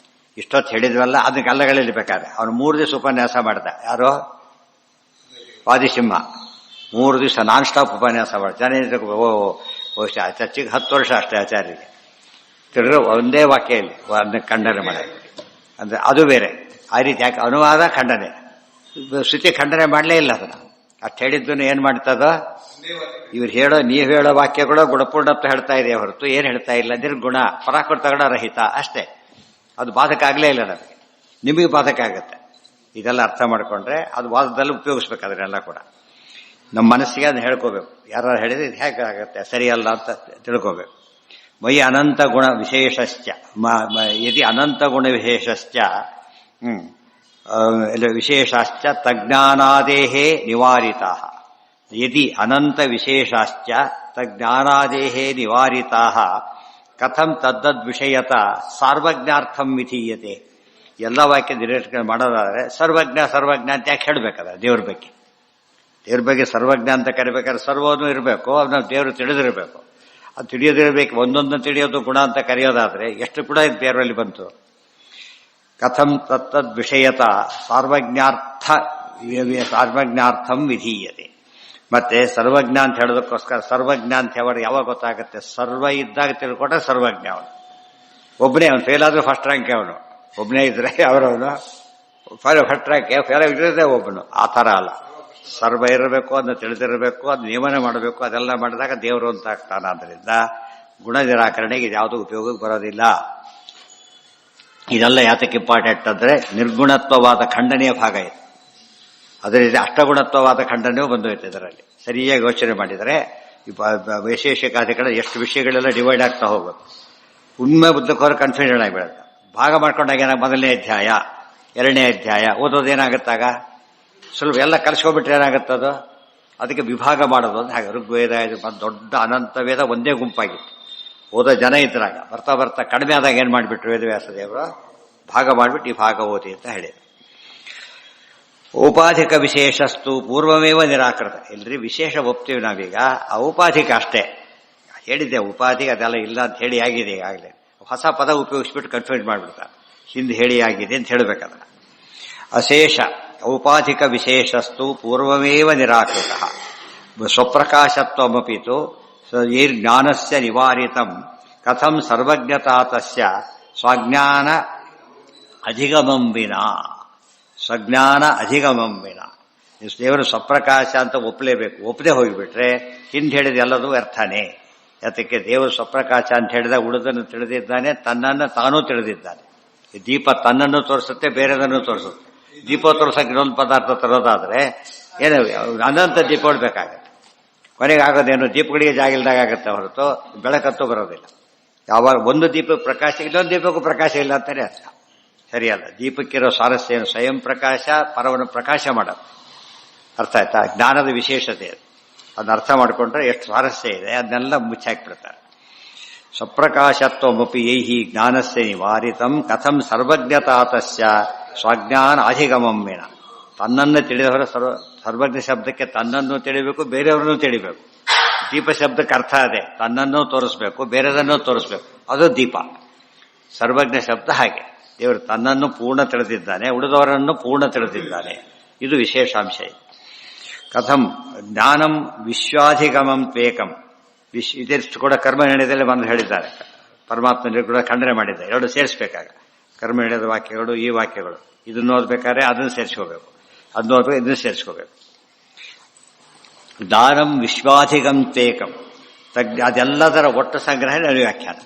ಇಷ್ಟೊತ್ತು ಹೇಳಿದ್ವಲ್ಲ ಅದಕ್ಕೆ ಅಲ್ಲಗಳಿಬೇಕಾದ್ರೆ ಅವನು 3 ದಿವಸ ಉಪನ್ಯಾಸ ಮಾಡ್ದ. ಯಾರೋ ವಾದಿಸಿಂಹ 3 ದಿವಸ ನಾನ್ ಸ್ಟಾಪ್ ಉಪನ್ಯಾಸ ಮಾಡ. ಚರ್ಚೆಗೆ 10 ವರ್ಷ ಅಷ್ಟೇ ಆಚಾರ್ಯರಿಗೆ. ತಿರುಗಿ ಒಂದೇ ವಾಕ್ಯಲ್ಲಿ ಅದನ್ನ ಖಂಡನೆ ಮಾಡೋದು ಅಂದ್ರೆ ಅದು ಬೇರೆ. ಆ ರೀತಿ ಯಾಕೆ ಅನುವಾದ ಖಂಡನೆ, ಶ್ರುತಿ ಖಂಡನೆ ಮಾಡಲೇ ಇಲ್ಲ. ಅದನ್ನ ಅಷ್ಟು ಹೇಳಿದ್ದನ್ನು ಏನ್ ಮಾಡ್ತದೋ ಇವ್ರು ನೀವು ಹೇಳೋ ವಾಕ್ಯಗಳು ಗುಣಪೂರ್ಣತ್ವ ಹೇಳ್ತಾ ಇದೆ ಹೊರತು ಏನ್ ಹೇಳ್ತಾ ಇಲ್ಲ. ನಿರ್ಗುಣ ಪರಾಕೃತಗಳ ರಹಿತ ಅಷ್ಟೇ. ಅದು ಬಾಧಕ ಆಗಲೇ ಇಲ್ಲ ನಮಗೆ, ನಿಮಗೆ ಬಾಧಕ ಆಗುತ್ತೆ. ಇದೆಲ್ಲ ಅರ್ಥ ಮಾಡ್ಕೊಂಡ್ರೆ ಅದು ವಾದದಲ್ಲಿ ಉಪಯೋಗಿಸ್ಬೇಕು. ಅದನ್ನೆಲ್ಲ ಕೂಡ ನಮ್ಮ ಮನಸ್ಸಿಗೆ ಅದನ್ನ ಹೇಳ್ಕೋಬೇಕು. ಯಾರು ಹೇಳಿದ್ರೆ ಇದು ಹೇಗಾಗತ್ತೆ ಸರಿಯಲ್ಲ ಅಂತ ತಿಳ್ಕೋಬೇಕು. ಮೈ ಅನಂತ ಗುಣ ವಿಶೇಷಶ್ಚ ಯದಿ ಅನಂತ ಗುಣ ವಿಶೇಷಶ್ಚ ವಿಶೇಷಾಶ್ಚ ತಜ್ಞಾನಾದೇಹೇ ನಿವಾರಿತಾ. ಯದಿ ಅನಂತ ವಿಶೇಷಾಶ್ಚ ತಜ್ಞಾನಾದೇಹೇ ನಿವಾರಿತಾ ಕಥಂ ತದ್ದದ್ ವಿಷಯತ ಸಾರ್ವಜ್ಞಾರ್ಥಂ ವಿಧೀಯತೆ. ಎಲ್ಲ ವಾಕ್ಯ ನಿರೀಕ್ಷಣೆ ಮಾಡೋದಾದ್ರೆ ಸರ್ವಜ್ಞ ಅಂತ ಯಾಕೆ ಹೇಳ್ಬೇಕಾದ್ರೆ ದೇವ್ರ ಬಗ್ಗೆ ಸರ್ವಜ್ಞ ಅಂತ ಕರಿಬೇಕಾದ್ರೆ ಸರ್ವನು ಇರಬೇಕು. ಅದನ್ನ ದೇವರು ತಿಳಿದಿರಬೇಕು. ಅದು ತಿಳಿಯೋದಿರಬೇಕು. ಒಂದೊಂದನ್ನು ತಿಳಿಯೋದು ಗುಣ ಅಂತ ಕರೆಯೋದಾದ್ರೆ ಎಷ್ಟು ಕೂಡ ದೇವರಲ್ಲಿ ಬಂತು. ಕಥಂ ತತ್ತದ್ ವಿಷಯತ ಸಾರ್ವಜ್ಞಾರ್ಥಂ ವಿಧೀಯತೆ. ಮತ್ತೆ ಸರ್ವಜ್ಞ ಅಂತ ಹೇಳೋದಕ್ಕೋಸ್ಕರ ಸರ್ವಜ್ಞ ಅಂತ ಯಾವಾಗ ಗೊತ್ತಾಗುತ್ತೆ? ಸರ್ವ ಇದ್ದಾಗ ತಿಳ್ಕೊಂಡ್ರೆ ಸರ್ವಜ್ಞ ಅವನು ಒಬ್ಬನೇ. ಅವನು ಫೇಲ್ ಆದ್ರೂ ಫಸ್ಟ್ ರ್ಯಾಂಕ್ ಅವನು ಒಬ್ಬನೇ ಇದ್ರೆ ಅವರವನು ಫಸ್ಟ್ ರ್ಯಾಂಕ್, ಫೇಲ್ ಇರೋದೇ ಒಬ್ಬನು. ಆ ಥರ ಅಲ್ಲ, ಸರ್ವ ಇರಬೇಕು, ಅದನ್ನ ತಿಳಿದಿರಬೇಕು, ಅದು ನಿಯಮನೆ ಮಾಡಬೇಕು. ಅದೆಲ್ಲ ಮಾಡಿದಾಗ ದೇವರು ಅಂತ ಆಗ್ತಾನೆ. ಆದ್ದರಿಂದ ಗುಣ ನಿರಾಕರಣೆಗೆ ಇದ್ಯಾವುದೂ ಉಪಯೋಗಕ್ಕೆ ಬರೋದಿಲ್ಲ. ಇದೆಲ್ಲ ಯಾತಕ್ಕೆ ಇಂಪಾರ್ಟೆಂಟ್ ಅಂದ್ರೆ ನಿರ್ಗುಣತ್ವವಾದ ಖಂಡನೆಯ ಭಾಗ ಇದೆ. ಅದರಿಂದ ಅಷ್ಟಗುಣತ್ವವಾದ ಖಂಡನೆಯೂ ಬಂದೋಯ್ತು ಇದರಲ್ಲಿ. ಸರಿಯಾಗಿ ಯೋಚನೆ ಮಾಡಿದರೆ ವೈಶೇಷಿಕಾದಿಗಳ ಎಷ್ಟು ವಿಷಯಗಳೆಲ್ಲ ಡಿವೈಡ್ ಆಗ್ತಾ ಹೋಗೋದು. ಉಣ್ಮೆ ಬುದ್ಧಕ್ಕೋರು ಕನ್ಫ್ಯೂಷನ್ ಆಗಿಬಿಡುತ್ತೆ. ಭಾಗ ಮಾಡ್ಕೊಂಡಾಗ ಏನಾಗ 1ನೇ ಅಧ್ಯಾಯ 2ನೇ ಅಧ್ಯಾಯ ಓದೋದೇನಾಗುತ್ತಾಗ ಸ್ವಲ್ಪ ಎಲ್ಲ ಕಲಿಸ್ಕೊಬಿಟ್ರೆ ಏನಾಗುತ್ತದು. ಅದಕ್ಕೆ ವಿಭಾಗ ಮಾಡೋದು ಅಂದ್ರೆ ಹಾಗೆ. ಋಗ್ವೇದ ದೊಡ್ಡ ಅನಂತ ವೇದ ಒಂದೇ ಗುಂಪಾಗಿತ್ತು. ಓದೋ ಜನ ಇದ್ರಾಗ ಬರ್ತಾ ಬರ್ತಾ ಕಡಿಮೆ ಆದಾಗ ಏನ್ ಮಾಡಿಬಿಟ್ರು ವೇದವ್ಯಾಸ ದೇವರು ಭಾಗ ಮಾಡಿಬಿಟ್ಟು ಈ ಭಾಗ ಓದಿ ಅಂತ ಹೇಳಿದ್ರು. ಔಪಾಧಿಕ ವಿಶೇಷಸ್ತು ಪೂರ್ವಮೇವ ನಿರಾಕೃತ. ಇಲ್ರಿ ವಿಶೇಷ ಒಪ್ತೀವಿ ನಾವೀಗ, ಔಪಾಧಿಕ ಅಷ್ಟೇ ಹೇಳಿದ್ದೆ. ಉಪಾಧಿಗೆ ಅದೆಲ್ಲ ಇಲ್ಲ ಅಂತ ಹೇಳಿ ಆಗಿದೆ. ಈಗಾಗಲೇ ಹೊಸ ಪದ ಉಪಯೋಗಿಸ್ಬಿಟ್ಟು ಕನ್ಫ್ಯೂಸ್ ಮಾಡಿಬಿಡ್ತಾರೆ. ಹಿಂದೆ ಹೇಳಿ ಆಗಿದೆ ಅಂತ ಹೇಳಬೇಕಲ್ಲ. ಅಶೇಷ ಔಪಾಧಿಕ ವಿಶೇಷಸ್ತು ಪೂರ್ವಮೇವ ನಿರಾಕೃತ ಸ್ವಪ್ರಕಾಶತ್ವಮಪಿತು ಜ್ಞಾನಸ್ಯ ನಿವಾರಿತಂ ಕಥಂ ಸರ್ವಜ್ಞತಾ ತಸ್ಯ ಸ್ವಜ್ಞಾನ ಅಧಿಗಮಂ ವಿನಾ. ಸ್ವಜ್ಞಾನ ಅಧಿಗಮಂ ವಿನಾ. ದೇವರು ಸ್ವಪ್ರಕಾಶ ಅಂತ ಒಪ್ಪಲೇಬೇಕು. ಒಪ್ಪದೆ ಹೋಗಿಬಿಟ್ರೆ ಹಿಂದೆ ಹೇಳಿದ ಎಲ್ಲದೂ ವ್ಯರ್ಥನೇ. ಯಾತಕ್ಕೆ ದೇವರು ಸ್ವಪ್ರಕಾಶ ಅಂತ ಹೇಳಿದಾಗ ಉಳಿದನ್ನು ತಿಳಿದಿದ್ದಾನೆ, ತನ್ನನ್ನು ತಾನೂ ತಿಳಿದಿದ್ದಾನೆ. ದೀಪ ತನ್ನನ್ನು ತೋರಿಸುತ್ತೆ, ಬೇರೆದನ್ನು ತೋರಿಸುತ್ತೆ. ದೀಪ ತೋರ್ಸಕ್ಕೆ ಇನ್ನೊಂದು ಪದಾರ್ಥ ತರೋದಾದ್ರೆ ಏನು ಅನಂತ ದೀಪ ಬೇಕಾಗತ್ತೆ. ಕೊನೆಗೆ ಆಗೋದೇನು ದೀಪಗಳಿಗೆ ಜಾಗಿಲ್ದಾಗ ಆಗುತ್ತೆ ಹೊರತು ಬೆಳಕಂತೂ ಬರೋದಿಲ್ಲ. ಯಾವಾಗ ಒಂದು ದೀಪಕ್ಕೆ ಪ್ರಕಾಶ ಇನ್ನೊಂದು ದೀಪಕ್ಕೂ ಪ್ರಕಾಶ ಇಲ್ಲ ಅಂತಾನೆ ಅರ್ಥ. ಸರಿಯಲ್ಲ. ದೀಪಕ್ಕಿರೋ ಸ್ವಾರಸ್ಯ ಏನು? ಸ್ವಯಂ ಪ್ರಕಾಶ, ಪರವನ್ನು ಪ್ರಕಾಶ ಮಾಡೋದು. ಅರ್ಥ ಆಯ್ತಾ? ಜ್ಞಾನದ ವಿಶೇಷತೆ ಅದು. ಅದನ್ನ ಅರ್ಥ ಮಾಡಿಕೊಂಡ್ರೆ ಎಷ್ಟು ಸ್ವಾರಸ್ಯ ಇದೆ ಅದನ್ನೆಲ್ಲ ಮುಚ್ಚಾಕ್ಬಿಡ್ತಾರೆ. ಸ್ವಪ್ರಕಾಶತ್ವಮಪಿ ಯೈಹಿ ಜ್ಞಾನಸ್ಯ ನಿವಾರಿತಂ ಕಥಂ ಸರ್ವಜ್ಞತಾ ತಸ್ಯ ಸ್ವಜ್ಞಾನ ಅಧಿಗಮಂ ವಿನ. ತನ್ನನ್ನು ತಿಳಿದವರ ಸರ್ವಜ್ಞ ಶಬ್ದಕ್ಕೆ ತನ್ನನ್ನು ತಿಳಿಬೇಕು, ಬೇರೆಯವರನ್ನು ತಿಳಿಬೇಕು. ದೀಪ ಶಬ್ದಕ್ಕೆ ಅರ್ಥ ಅದೇ, ತನ್ನನ್ನು ತೋರಿಸ್ಬೇಕು, ಬೇರೆದನ್ನು ತೋರಿಸ್ಬೇಕು. ಅದು ದೀಪ. ಸರ್ವಜ್ಞ ಶಬ್ದ ಹಾಗೆ. ದೇವರು ತನ್ನನ್ನು ಪೂರ್ಣ ತಿಳಿದಿದ್ದಾನೆ, ಉಳಿದವರನ್ನು ಪೂರ್ಣ ತಿಳಿದಿದ್ದಾನೆ. ಇದು ವಿಶೇಷಾಂಶ ಇದೆ. ಕಥಂ ಜ್ಞಾನಂ ವಿಶ್ವಾಧಿಗಮಂ ತ್ವೇಕಂ. ಇದೆಷ್ಟು ಕೂಡ ಕರ್ಮ ನಿರ್ಣಯದಲ್ಲಿ ಬಂದು ಹೇಳಿದ್ದಾರೆ. ಪರಮಾತ್ಮ ಕೂಡ ಖಂಡನೆ ಮಾಡಿದ್ದಾರೆ. ಎರಡು ಸೇರಿಸಬೇಕಾಗ ಕರ್ಮ ನಿರ್ಣಯದ ವಾಕ್ಯಗಳು, ಈ ವಾಕ್ಯಗಳು. ಇದನ್ನು ಓದ್ಬೇಕಾದ್ರೆ ಅದನ್ನು ಸೇರಿಸ್ಕೋಬೇಕು, ಅದನ್ನು ಓದ್ಬೇಕು, ಇದನ್ನು ಸೇರಿಸ್ಕೋಬೇಕು. ದಾನಂ ವಿಶ್ವಾಧಿಗಂ ತ್ವೇಕಂ ಅದೆಲ್ಲದರ ಒಟ್ಟು ಸಂಗ್ರಹ ಅನುವ್ಯಾಖ್ಯಾನ.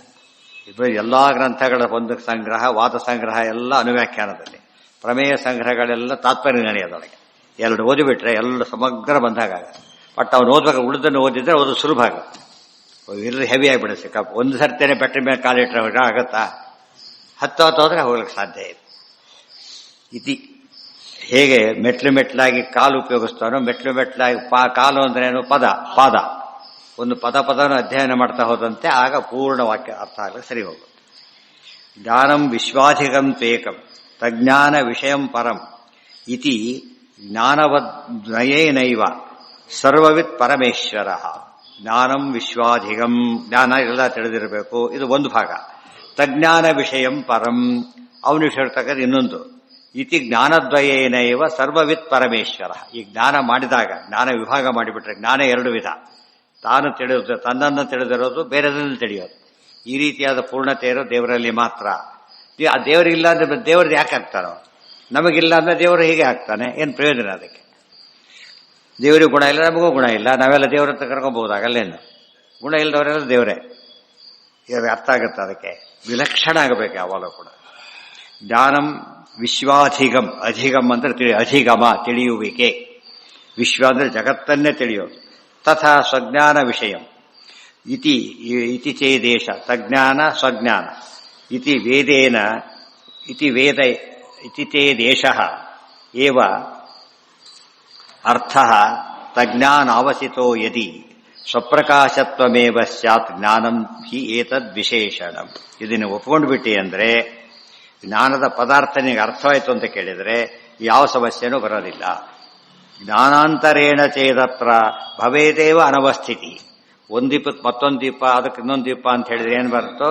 ಇದು ಎಲ್ಲಾ ಗ್ರಂಥಗಳ ಒಂದು ಸಂಗ್ರಹ, ವಾದ ಸಂಗ್ರಹ ಎಲ್ಲ ಅನುವ್ಯಾಖ್ಯಾನದಲ್ಲಿ. ಪ್ರಮೇಯ ಸಂಗ್ರಹಗಳೆಲ್ಲ ತಾತ್ಪರ್ಯ ನಿರ್ಣಯದೊಳಗೆ. ಎರಡು ಓದಿಬಿಟ್ರೆ ಎಲ್ಲ ಸಮಗ್ರ ಬಂದಾಗ. ಬಟ್ ಅವನು ಓದ್ಬೇಕು, ಉಳಿದನ್ನು ಓದಿದ್ರೆ ಅದು ಸುಲಭ ಆಗುತ್ತೆ. ಇಲ್ಲಿ ಹೆವಿ ಆಗಿಬಿಡುತ್ತೆ. ಒಂದು ಸರ್ತಿನೇ ಬೆಟ್ಟ ಮೇಲೆ ಕಾಲಿಟ್ರೆ ಆಗತ್ತಾ? 10 ಹೋದ್ರೆ ಹೋಗ್ಲಿಕ್ಕೆ ಸಾಧ್ಯ ಇದೆ. ಇತಿ ಹೇಗೆ ಮೆಟ್ಲು ಮೆಟ್ಲಾಗಿ ಕಾಲು ಉಪಯೋಗಿಸ್ತಾನೋ, ಮೆಟ್ಲು ಮೆಟ್ಲಾಗಿ ಕಾಲು ಅಂದ್ರೇನು? ಪಾದ. ಒಂದು ಪದವನ್ನು ಅಧ್ಯಯನ ಮಾಡ್ತಾ ಹೋದಂತೆ ಆಗ ಪೂರ್ಣ ವಾಕ್ಯ ಅರ್ಥ ಆಗಲಿಕ್ಕೆ ಸರಿ ಹೋಗುತ್ತೆ. ಜ್ಞಾನಂ ವಿಶ್ವಾಧಿಗಂ ತ್ವೇಕಂ ತಜ್ಞಾನ ವಿಷಯಂ ಪರಂ ಇತಿ ಜ್ಞಾನವದ್ನಯೇನೈವ ಸರ್ವವಿತ್ ಪರಮೇಶ್ವರ. ಜ್ಞಾನಂ ವಿಶ್ವಾಧಿಗಂ, ಜ್ಞಾನ ಎಲ್ಲ ತಿಳಿದಿರಬೇಕು, ಇದು ಒಂದು ಭಾಗ. ತಜ್ಞಾನ ವಿಷಯಂ ಪರಂ, ಅವನು ಹೇಳ್ತಕ್ಕಂಥ ಇನ್ನೊಂದು. ಇತಿ ಜ್ಞಾನದ್ವಯೇನೈವ ಸರ್ವವಿತ್ ಪರಮೇಶ್ವರ. ಈ ಜ್ಞಾನ ಮಾಡಿದಾಗ, ಜ್ಞಾನ ವಿಭಾಗ ಮಾಡಿಬಿಟ್ರೆ ಜ್ಞಾನ ಎರಡು ವಿಧ. ತಾನು ತಿಳಿಯೋದು, ತನ್ನನ್ನು ತಿಳಿದಿರೋದು, ಬೇರೆದನ್ನು ತಿಳಿಯೋದು. ಈ ರೀತಿಯಾದ ಪೂರ್ಣತೆ ಇರೋ ದೇವರಲ್ಲಿ ಮಾತ್ರ. ಆ ದೇವರಿಲ್ಲ ಅಂದ್ರೆ ದೇವ್ರದ್ದು ಯಾಕೆ ಆಗ್ತಾನೋ? ನಮಗಿಲ್ಲ ಅಂದ್ರೆ ದೇವರು ಹೇಗೆ ಆಗ್ತಾನೆ? ಏನು ಪ್ರಯೋಜನ ಅದಕ್ಕೆ? ದೇವರಿಗೆ ಗುಣ ಇಲ್ಲ, ನಮಗೂ ಗುಣ ಇಲ್ಲ, ನಾವೆಲ್ಲ ದೇವರತ್ತ ಕರ್ಕೊಬಹುದಾಗಲ್ಲೇನು? ಗುಣ ಇಲ್ಲದವರೆಲ್ಲ ದೇವರೇ. ಅರ್ಥ ಆಗುತ್ತೆ. ಅದಕ್ಕೆ ವಿಲಕ್ಷಣ ಆಗಬೇಕು ಯಾವಾಗಲೂ ಕೂಡ. ಜ್ಞಾನಂ ವಿಶ್ವಾಧಿಗಂ, ಅಧಿಗಮ್ ಅಂದ್ರೆ ಅಧಿಗಮ, ತಿಳಿಯುವಿಕೆ. ವಿಶ್ವ ಅಂದ್ರೆ ಜಗತ್ತನ್ನೇ ತಿಳಿಯೋದು. ತಥಾ ಸ್ವಜ್ಞಾನ ವಿಷಯಂ ಇತಿ ಚೇದೇಶ ತಜ್ಞಾನ ಸ್ವಜ್ಞಾನ ಇತಿ ವೇದೇನ ಇತಿ ವೇದ ಇತಿ ಚೇದೇಶ ಏವ ಅರ್ಥಃ ತಜ್ಞಾನಾವಸಿತೋ ಯದಿ ಸ್ವಪ್ರಕಾಶತ್ವಮೇವ ಸ್ಯಾತ್ ಜ್ಞಾನಂ ಹಿ ಏತದ್ ವಿಶೇಷಣಂ. ಇದನ್ನು ಒಪ್ಕೊಂಡ್ಬಿಟ್ಟಿ ಅಂದ್ರೆ ಜ್ಞಾನದ ಪದಾರ್ಥ ನಿಮಗೆ ಅರ್ಥವಾಯಿತು ಅಂತ ಕೇಳಿದರೆ ಯಾವ ಸಮಸ್ಯೆನೂ ಬರೋದಿಲ್ಲ. ಜ್ಞಾನಾಂತರೇಣ ಚೇದತ್ರ ಭವೇದೇವ ಅನವಸ್ಥಿತಿ. ಒಂದು ದೀಪಕ್ಕೆ ಮತ್ತೊಂದು ದೀಪ, ಅದಕ್ಕೆ ಇನ್ನೊಂದು ದೀಪ ಅಂತ ಹೇಳಿದ್ರೆ ಏನು ಬರುತ್ತೋ?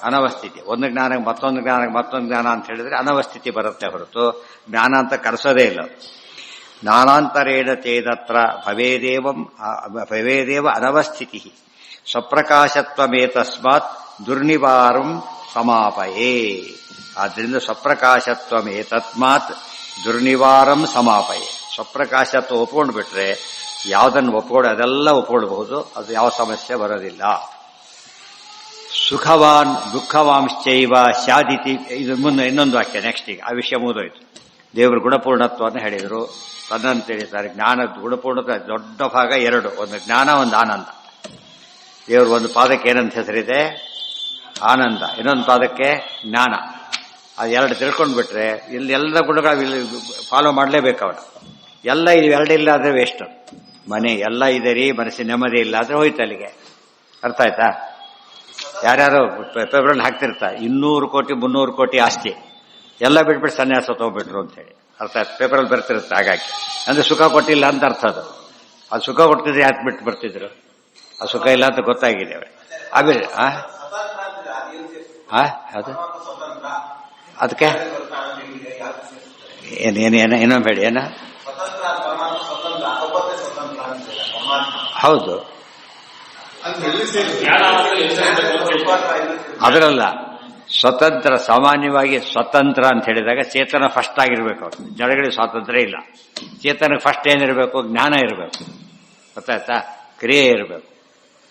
ಅನವಸ್ಥಿತಿ. ಒಂದು ಜ್ಞಾನಕ್ಕೆ ಮತ್ತೊಂದು ಜ್ಞಾನ ಅಂತ ಹೇಳಿದ್ರೆ ಅನವಸ್ಥಿತಿ ಬರುತ್ತೆ ಹೊರತು ಜ್ಞಾನ ಅಂತ ಕರೆಸೋದೇ ಇಲ್ಲ. ಜ್ಞಾನಾಂತರೇಣ ಚೇದತ್ರ ಭವೇದೇವ ಅನವಸ್ಥಿತಿ ಸ್ವಪ್ರಕಾಶತ್ವಮೇತಸ್ಮಾತ್ ದುರ್ನಿವಾರಂ ಸಮಾಪಯೇ. ಆದ್ದರಿಂದ ಸ್ವಪ್ರಕಾಶತ್ವಮೇತಸ್ಮಾತ್ ದುರ್ನಿವಾರಂ ಸಮಾಪಯೇ. ಸ್ವಪ್ರಕಾಶತ್ವ ಒಪ್ಕೊಂಡು ಬಿಟ್ರೆ ಯಾವುದನ್ನು ಅದೆಲ್ಲ ಒಪ್ಕೊಳ್ಬಹುದು, ಅದು ಯಾವ ಸಮಸ್ಯೆ ಬರೋದಿಲ್ಲ. ಸುಖವಾನ್ ದುಃಖವಾಂಶ್ಚೈವ ಸ್ಯಾದಿತಿ. ಇದು ಮುಂದೆ ಇನ್ನೊಂದು ವಾಕ್ಯ ನೆಕ್ಸ್ಟ್. ಈಗ ಆ ವಿಷಯ ಮುಗಿದೋಯ್ತು. ದೇವರು ಗುಣಪೂರ್ಣತ್ವವನ್ನು ಹೇಳಿದರು, ತನ್ನನ್ನು ತಿಳಿತಾರೆ. ಜ್ಞಾನದ ಗುಣಪೂರ್ಣತ್ವ ದೊಡ್ಡ ಭಾಗ ಎರಡು, ಒಂದು ಜ್ಞಾನ, ಒಂದು ಆನಂದ. ದೇವರು ಒಂದು ಪಾದಕ್ಕೆ ಏನಂತ ಹೆಸರಿದೆ? ಆನಂದ. ಇನ್ನೊಂದು ಪಾದಕ್ಕೆ ಜ್ಞಾನ. ಅದು ಎರಡು ತಿಳ್ಕೊಂಡು ಬಿಟ್ರೆ ಇಲ್ಲಿ ಎಲ್ಲ ಗುಣಗಳು ಇಲ್ಲಿ ಫಾಲೋ ಮಾಡಲೇಬೇಕು ಅವನು. ಎಲ್ಲ ಇವೆರಡಿಲ್ಲ ಆದರೆ ವೇಸ್ಟ್. ಮನೆ ಎಲ್ಲ ಇದೆ ರೀ, ಮನಸ್ಸಿನ ನೆಮ್ಮದಿ ಇಲ್ಲ ಆದರೆ ಹೋಯ್ತು ಅಲ್ಲಿಗೆ. ಅರ್ಥ ಆಯ್ತಾ? ಯಾರ್ಯಾರು ಪೇಪರಲ್ಲಿ ಹಾಕ್ತಿರ್ತಾರೆ 200 ಕೋಟಿ 300 ಕೋಟಿ ಆಸ್ತಿ ಎಲ್ಲ ಬಿಟ್ಬಿಟ್ಟು ಸನ್ಯಾಸ ತಗೋಬಿಟ್ರು ಅಂತ ಹೇಳಿ. ಅರ್ಥ ಆಯ್ತು? ಪೇಪರಲ್ಲಿ ಬರ್ತಿರುತ್ತೆ. ಹಾಗಾಗಿ ಅಂದ್ರೆ ಸುಖ ಕೊಟ್ಟಿಲ್ಲ ಅಂತ ಅರ್ಥ. ಅದು ಸುಖ ಕೊಡ್ತಿದ್ರೆ ಯಾಕೆ ಬಿಟ್ಟು ಬರ್ತಿದ್ರು? ಅದು ಸುಖ ಇಲ್ಲ ಅಂತ ಗೊತ್ತಾಗಿದೆ. ಆಮೇಲೆ ಅದು ಅದಕ್ಕೆ ಇನ್ನೊಂದು ಬೇಡಿ ಏನ? ಹೌದು, ಅದರಲ್ಲ ಸ್ವತಂತ್ರ. ಸಾಮಾನ್ಯವಾಗಿ ಸ್ವತಂತ್ರ ಅಂತ ಹೇಳಿದಾಗ ಚೇತನ ಫಸ್ಟ್ ಆಗಿರ್ಬೇಕು. ಅವ್ರು ಜಡಗಳಿಗೆ ಸ್ವಾತಂತ್ರ್ಯ ಇಲ್ಲ. ಚೇತನಕ್ಕೆ ಫಸ್ಟ್ ಏನಿರಬೇಕು? ಜ್ಞಾನ ಇರಬೇಕು. ಗೊತ್ತಾಯ್ತಾ? ಕ್ರಿಯೆ ಇರಬೇಕು,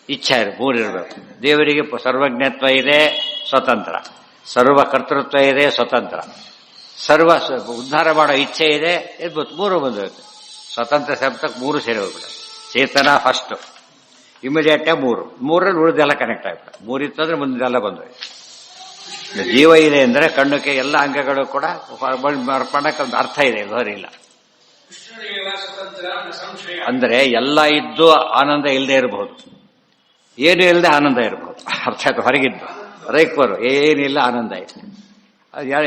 ಇಚ್ಛೆ ಮೂರು ಇರಬೇಕು. ದೇವರಿಗೆ ಸರ್ವಜ್ಞತ್ವ ಇದೆ, ಸ್ವತಂತ್ರ. ಸರ್ವ ಕರ್ತೃತ್ವ ಇದೆ, ಸ್ವತಂತ್ರ. ಸರ್ವ ಉದ್ಧಾರ ಮಾಡೋ ಇಚ್ಛೆ ಇದೆ, ಮೂರು ಬಂದಿರುತ್ತೆ. ಸ್ವತಂತ್ರ ಶಬ್ದಕ್ಕೆ ಮೂರು ಸೇರಿ ಹೋಗ್ಬಿಡುತ್ತೆ. ಚೇತನ ಫಸ್ಟ್, ಇಮಿಡಿಯೇಟ್ ಮೂರಲ್ಲಿ ಉಳಿದೆಲ್ಲ ಕನೆಕ್ಟ್ ಆಗ್ಬಿಡುತ್ತೆ. ಮೂರಿತ್ತಂದ್ರೆ ಮುಂದೆಲ್ಲ ಬಂದೋಯ್ತು. ಜೀವ ಇದೆ ಅಂದರೆ ಕಣ್ಣಕ್ಕೆ ಎಲ್ಲ ಅಂಗಗಳು ಕೂಡ ಮಾಡಕ್ಕೆ ಒಂದು ಅರ್ಥ ಇದೆ, ಇಲ್ಲ ಅಂದ್ರೆ ಎಲ್ಲ ಇದ್ದು ಆನಂದ ಇಲ್ಲದೆ ಇರಬಹುದು, ಏನು ಇಲ್ಲದೆ ಆನಂದ ಇರಬಹುದು. ಅರ್ಥ ಆಯ್ತು? ಹೊರಗಿದ್ದು ರೈಕ್ವರು ಏನಿಲ್ಲ ಆನಂದ ಇದೆ,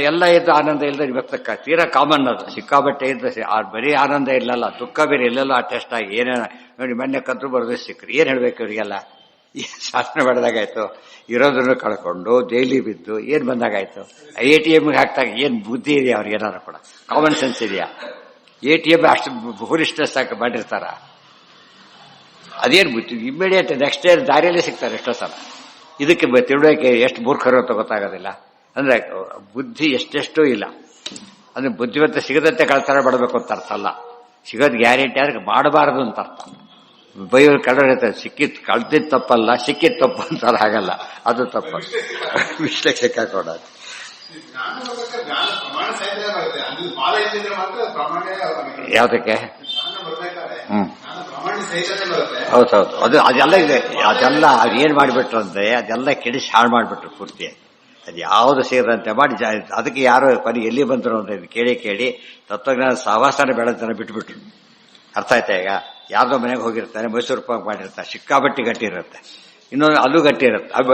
ಎಲ್ಲ ಇದ್ದು ಆನಂದ ಇಲ್ಲದೆ ಇರ್ಬೇಕ. ತೀರಾ ಕಾಮನ್ ಅದು. ಸಿಕ್ಕಾಬಟ್ಟೆ ಇದ್ದು ಬರೀ ಆನಂದ ಇಲ್ಲಲ್ಲ, ದುಃಖ ಬೇರೆ ಇಲ್ಲೆಲ್ಲ ಟೆಸ್ಟ್ ಆಗಿ ಏನೇನು ನೋಡಿ. ಮೊನ್ನೆ ಕದ್ರು ಬರೋದು ಸಿಕ್ಕ್ರಿ. ಏನು ಹೇಳ್ಬೇಕು ಇವರಿಗೆಲ್ಲ? ಶಾಸನ ಬೆಳೆದಾಗಾಯ್ತು. ಇರೋದನ್ನು ಕಳ್ಕೊಂಡು ಡೈಲಿ ಬಿದ್ದು ಏನು ಬಂದಾಗಾಯ್ತು? ATMಗೆ ಹಾಕ್ತಾಗ ಏನು ಬುದ್ಧಿ ಇದೆಯಾ ಅವ್ರಿಗೆ? ಏನಾರು ಕೂಡ ಕಾಮನ್ ಸೆನ್ಸ್ ಇದೆಯಾ? ATM ಅಷ್ಟು ಫೂಲಿಶ್ನೆಸ್ ಆಗಿ ಮಾಡಿರ್ತಾರ. ಅದೇನು ಬುದ್ಧಿ? ಇಮ್ಮಿಡಿಯೇಟ್ ನೆಕ್ಸ್ಟ್ ಡೇ ದಾರಿಯಲ್ಲೇ ಸಿಗ್ತಾರೆ ಎಷ್ಟೋ ಸಲ. ಇದಕ್ಕೆ ತಿಳುವಳಿಕೆ ಎಷ್ಟು ಮೂರ್ಖರು ಅಂತ ಗೊತ್ತಾಗೋದಿಲ್ಲ. ಅಂದ್ರೆ ಬುದ್ಧಿ ಎಷ್ಟೆಷ್ಟೂ ಇಲ್ಲ. ಅಂದ್ರೆ ಬುದ್ಧಿವಂತ ಸಿಗದಂತೆ ಕಳ್ತನ ಮಾಡಬೇಕು ಅಂತ ಅರ್ಥ ಅಲ್ಲ. ಸಿಗೋದು ಗ್ಯಾರಂಟಿ ಆದ್ರೆ ಮಾಡಬಾರದು ಅಂತ ಅರ್ಥ. ಬೈಯವ್ರು ಕಳ್ಳ ಹೇಳ್ತಾರೆ, ಸಿಕ್ಕಿದ್ ಕಳ್ದಿದ್ದು ತಪ್ಪಲ್ಲ, ಸಿಕ್ಕಿದ್ ತಪ್ಪು ಅಂತಾರೆ. ಹಾಗಲ್ಲ, ಅದು ತಪ್ಪು. ವಿಷಯಕ್ಕೆ ಸಿಕ್ಕಾಕೊಡೋದು. ಯಾವ್ದಕ್ಕೆ? ಹೌದೌದು, ಅದು ಅದೆಲ್ಲ ಇದೆ. ಅದೆಲ್ಲ ಅದು ಏನ್ ಮಾಡಿಬಿಟ್ರು ಅಂದ್ರೆ ಅದೆಲ್ಲ ಕೆಡಿಸಿ ಹಾಳು ಮಾಡಿಬಿಟ್ರು ಪೂರ್ತಿಯಾಗಿ. ಅದು ಯಾವುದು ಸೇರಿದಂತೆ ಮಾಡಿ ಅದಕ್ಕೆ ಯಾರೋ ಕೊನೆ ಎಲ್ಲಿ ಬಂದರು ಅಂತ ಕೇಳಿ ಕೇಳಿ ತತ್ವಜ್ಞಾನ ಸಹವಾಸನೆ ಬೆಳೆದನ್ನ ಬಿಟ್ಬಿಟ್ರು. ಅರ್ಥ ಆಯ್ತಾ? ಈಗ ಯಾರ್ದೋ ಮನೆಗೆ ಹೋಗಿರ್ತಾನೆ, ಮೈಸೂರು ಪಾಕ್ ಮಾಡಿರ್ತಾನೆ, ಸಿಕ್ಕಾಬಟ್ಟಿ ಗಟ್ಟಿ ಇರುತ್ತೆ, ಇನ್ನೊಂದು ಅಲ್ಲೂ ಗಟ್ಟಿ ಇರುತ್ತೆ, ಅದು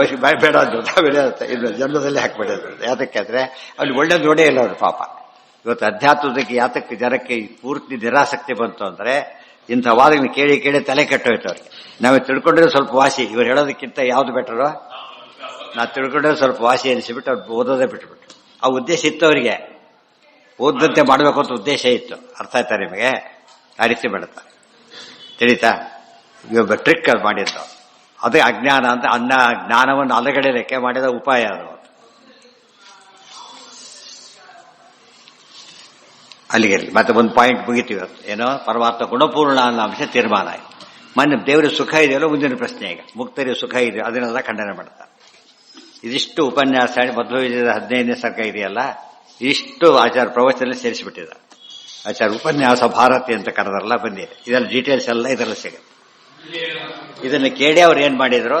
ಬೇಡ ಅಂತ ಬೆಳೆಯುತ್ತೆ, ಇನ್ನು ಜನ್ಮದಲ್ಲಿ ಹಾಕಿಬಿಡಿರುತ್ತೆ. ಯಾತಕ್ಕಾದ್ರೆ ಅಲ್ಲಿ ಒಳ್ಳೇದು ನೋಡೇ ಇಲ್ಲ ಅವ್ರು ಪಾಪ. ಇವತ್ತು ಅಧ್ಯಾತ್ಮದಕ್ಕೆ ಯಾತಕ್ಕೆ ಜನಕ್ಕೆ ಪೂರ್ತಿ ನಿರಾಸಕ್ತಿ ಬಂತು ಅಂದ್ರೆ ಇಂಥ ವಾದಗಳನ್ನ ಕೇಳಿ ಕೇಳಿ ತಲೆ ಕೆಟ್ಟೋಯ್ತು ಅವ್ರಿಗೆ. ನಾವು ತಿಳ್ಕೊಂಡ್ರೆ ಸ್ವಲ್ಪ ವಾಸಿ, ಇವ್ರು ಹೇಳೋದಕ್ಕಿಂತ ಯಾವ್ದು ಬೆಟರು, ನಾವು ತಿಳ್ಕೊಂಡ್ರೆ ಸ್ವಲ್ಪ ವಾಸಿ ಅನಿಸಿಬಿಟ್ಟು ಅವ್ರು ಓದೋದೇ ಬಿಟ್ಬಿಟ್ರು. ಆ ಉದ್ದೇಶ ಇತ್ತು ಅವರಿಗೆ, ಓದಂತೆ ಮಾಡಬೇಕು ಅಂತ ಉದ್ದೇಶ ಇತ್ತು. ಅರ್ಥ ಆಯ್ತಾ ನಿಮಗೆ? ಆ ರೀತಿ ಮಾಡುತ್ತಾರೆ, ತಿಳಿತಾ? ಇವಾಗ ಟ್ರಿಕ್ ಅದು ಮಾಡಿದ್ದು, ಅದೇ ಅಜ್ಞಾನ ಅಂತ ಜ್ಞಾನವನ್ನು ಅಲಗಡೆಯಲಿಕ್ಕೆ ಮಾಡಿದ ಉಪಾಯ ಅದು. ಅಲ್ಲಿಗೆ ಮತ್ತೆ ಒಂದು ಪಾಯಿಂಟ್ ಮುಗಿತೀವಿ ಇವತ್ತು. ಏನೋ ಪರಮಾತ್ಮ ಗುಣಪೂರ್ಣ ಅನ್ನೋ ಅಂಶ ತೀರ್ಮಾನ ಆಯಿತು. ಮೊನ್ನೆ ದೇವರಿಗೆ ಸುಖ ಇದೆಯಲ್ಲೋ ಮುಂದಿನ ಪ್ರಶ್ನೆ. ಈಗ ಮುಕ್ತರಿಗೆ ಸುಖ ಇದೆಯೋ ಅದನ್ನೆಲ್ಲ ಖಂಡನೆ ಮಾಡ್ತಾರೆ. ಇದಿಷ್ಟು ಉಪನ್ಯಾಸ ಹೇಳಿ ಮಧ್ವವಿಜಯದ 15ನೇ ಸರ್ಗ ಇದೆಯಲ್ಲ, ಇಷ್ಟು ಆಚಾರ ಪ್ರವಚನದಲ್ಲಿ ಸೇರಿಸಿಬಿಟ್ಟಿದ್ದಾರೆ. ಆಚಾರ ಉಪನ್ಯಾಸ ಭಾರತಿ ಅಂತ ಕರೆದರಲ್ಲ ಬಂದಿದೆ. ಇದೆಲ್ಲ ಡೀಟೇಲ್ಸ್ ಎಲ್ಲ ಇದರಲ್ಲಿ ಸಿಗುತ್ತೆ. ಇದನ್ನು ಕೇಳಿ ಅವ್ರು ಏನ್ ಮಾಡಿದ್ರು,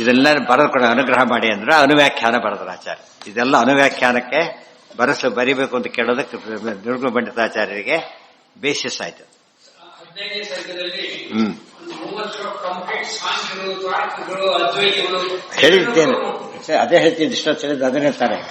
ಇದೆಲ್ಲ ಬರೆದುಕೊಂಡು ಅನುಗ್ರಹ ಮಾಡಿ ಅಂದ್ರೆ ಅನುವ್ಯಾಖ್ಯಾನ ಬರೆದ್ರು ಆಚಾರ್ಯ. ಇದೆಲ್ಲ ಅನುವ್ಯಾಖ್ಯಾನಕ್ಕೆ ಬರಿಬೇಕು ಅಂತ ಕೇಳೋದಕ್ಕೆ ದುರ್ಗ ಪಂಡಿತಾಚಾರ್ಯರಿಗೆ ಬೇಸಿಸ್ ಆಯ್ತು. ಹೇಳಿದ್ದೇನೆ, ಅದೇ ಹೇಳ್ತೀನಿ, ಇಷ್ಟೊತ್ತು ಹೇಳಿದ್ದು ಅದನ್ನೇ ತಾರೆ ಈಗ.